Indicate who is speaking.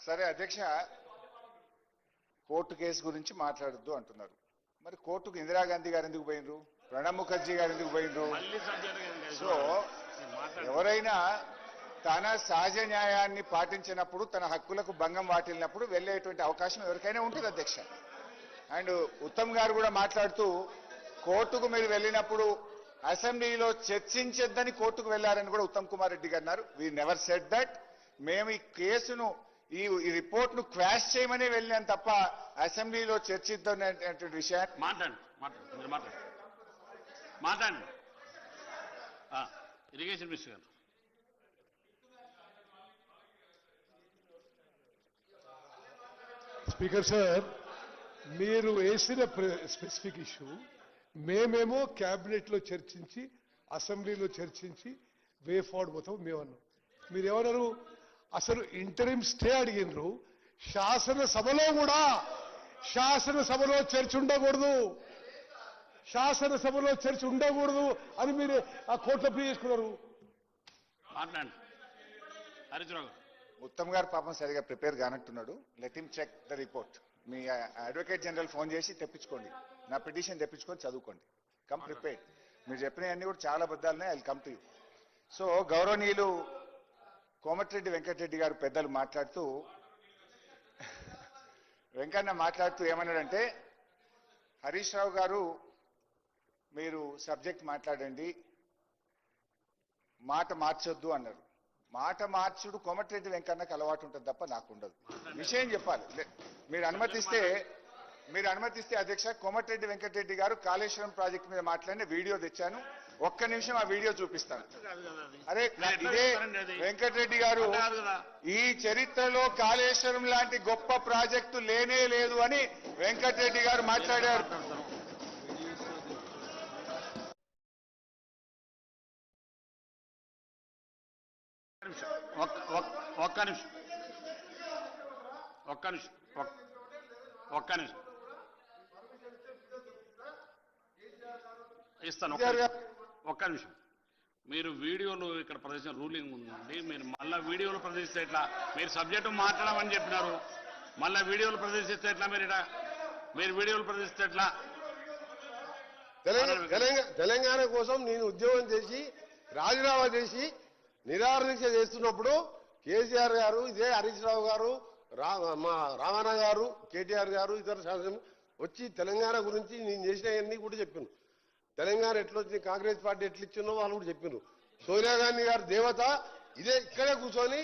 Speaker 1: సరే అధ్యక్ష, court case గురించి మాట్లాడొద్దు అంటున్నారు. మరి కోర్టుకు ఇందిరాగాంధీ గారు ఎందుకు పోయినరు, ప్రణబ్ ముఖర్జీ గారు ఎందుకు పోయినరు? సో ఎవరైనా తన సహజ న్యాయాన్ని పాటించినప్పుడు, తన హక్కులకు భంగం వాటిల్లినప్పుడు వెళ్ళేటువంటి అవకాశం ఎవరికైనా ఉంటుంది అధ్యక్ష. అండ్ ఉత్తమ్ గారు కూడా మాట్లాడుతూ కోర్టుకు మీరు వెళ్ళినప్పుడు అసెంబ్లీలో చర్చించొద్దని కోర్టుకు వెళ్లారని కూడా ఉత్తమ్ కుమార్ రెడ్డి గారు అన్నారు. We never said that. మేము ఈ కేసును ఈ రిపోర్ట్ ను క్వాష్ చేయమని వెళ్ళాం తప్ప అసెంబ్లీలో చర్చిద్దామనేటువంటి విషయాన్ని
Speaker 2: మాట్లాడండి. ఇరిగేషన్ మినిస్టర్ గారు.
Speaker 3: స్పీకర్ సార్, మీరు వేసిన స్పెసిఫిక్ ఇష్యూ మేమేమో క్యాబినెట్ లో చర్చించి అసెంబ్లీలో చర్చించి వే ఫార్వర్డ్ పోతాం మేమన్నాం. మీరేమన్నారు? అసలు ఇంటరిమ్ స్టే అడిగినరు. శాసనసభలో కూడా శాసనసభలో చర్చ ఉండకూడదు, శాసనసభలో చర్చ ఉండకూడదు అని మీరు ఆ కోర్టులో ప్లే చేసుకున్నారు.
Speaker 2: మాట్లాడండి హరీశ్రావు గారు.
Speaker 1: ఉత్తమ్ గారు పాపం సరిగా ప్రిపేర్ కానట్టున్నాడు. Let him check the report. మీ అడ్వకేట్ జనరల్ ఫోన్ చేసి తెప్పించుకోండి, నా పిటిషన్ తెప్పించుకొని చదువుకోండి. Come prepared. మీరు చెప్పినవన్నీ కూడా చాలా బద్దాలున్నాయి. I will come to you. So గౌరవనీయులు కోమటిరెడ్డి వెంకటరెడ్డి గారు పెద్దలు మాట్లాడుతూ, వెంకన్న మాట్లాడుతూ ఏమన్నాడంటే, హరీష్ రావు గారు మీరు సబ్జెక్ట్ మాట్లాడండి, మాట మార్చొద్దు అన్నారు. మాట మార్చుడు కోమటిరెడ్డి వెంకన్నకు అలవాటు ఉంటుంది తప్ప నాకు ఉండదు. విషయం చెప్పాలి. మీరు అనుమతిస్తే అధ్యక్ష, కోమటిరెడ్డి వెంకటరెడ్డి గారు కాళేశ్వరం ప్రాజెక్టు మీద మాట్లాడిన వీడియో తెచ్చాను. ఒక్క నిమిషం ఆ వీడియో చూపిస్తాను. అరే ఇదే వెంకటరెడ్డి గారు, ఈ చరిత్రలో కాళేశ్వరం లాంటి గొప్ప ప్రాజెక్టు లేనే లేదు అని వెంకటరెడ్డి గారు మాట్లాడారు.
Speaker 2: ఒక్క నిమిషం ఇస్తాను. ఒక్క నిమిషం. మీరు వీడియోలో ఇక్కడ ప్రదర్శన రూలింగ్ ఉందండి. మీరు మళ్ళీ వీడియోలో ప్రదర్శిస్తే ఎట్లా? మీరు సబ్జెక్టు మాట్లాడమని చెప్పినారు, మళ్ళీ వీడియోలు ప్రదర్శిస్తే ఎట్లా? మీరు వీడియోలు ప్రదర్శిస్తే ఎట్లా?
Speaker 4: తెలంగాణ కోసం నేను ఉద్యోగం చేసి రాజీనామా చేసి నిరాదీక్ష చేస్తున్నప్పుడు కేసీఆర్ గారు, ఇదే హరీష్ రావు గారు, మా రామన్న గారు, కేటీఆర్ గారు, ఇతర శాసనం వచ్చి తెలంగాణ గురించి నేను చేసినవన్నీ కూడా చెప్పాను. తెలంగాణ ఎట్లొచ్చింది, కాంగ్రెస్ పార్టీ ఎట్లా ఇచ్చిందో వాళ్ళు కూడా చెప్పారు. సోనియా గాంధీ గారు దేవత ఇదే ఇక్కడే కూర్చొని